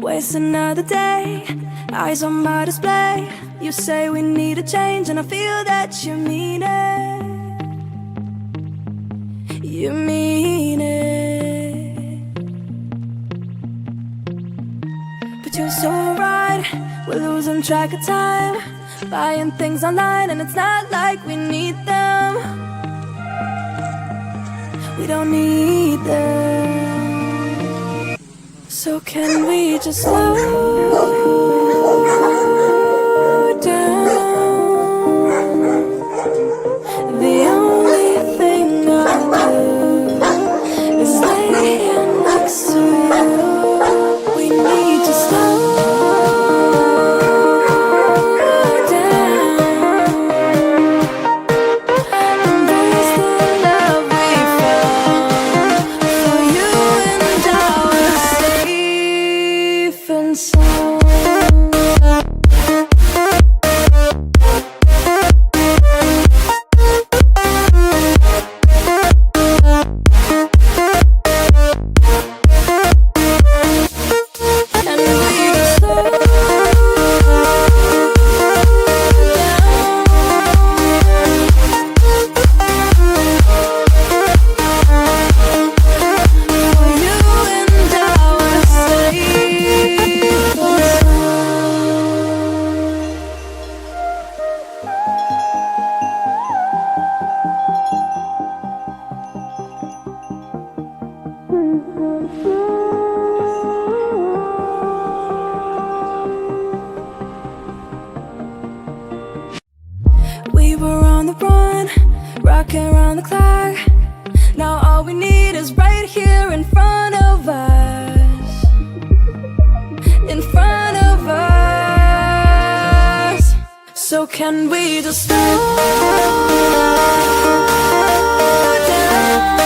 waste another day, eyes on my display. You say we need a change, and I feel that you mean it. You mean it. But you're so right, we're losing track of time, buying things online and it's not like we need them. We don't need them. So can we just slow down? The only thing I do is lay here next to you. We need to slow down. Embrace the love we found. For you and I are safe and sound. We were on the run, rocking around the clock. Now all we need is right here in front of us. In front of us. So can we just slow down?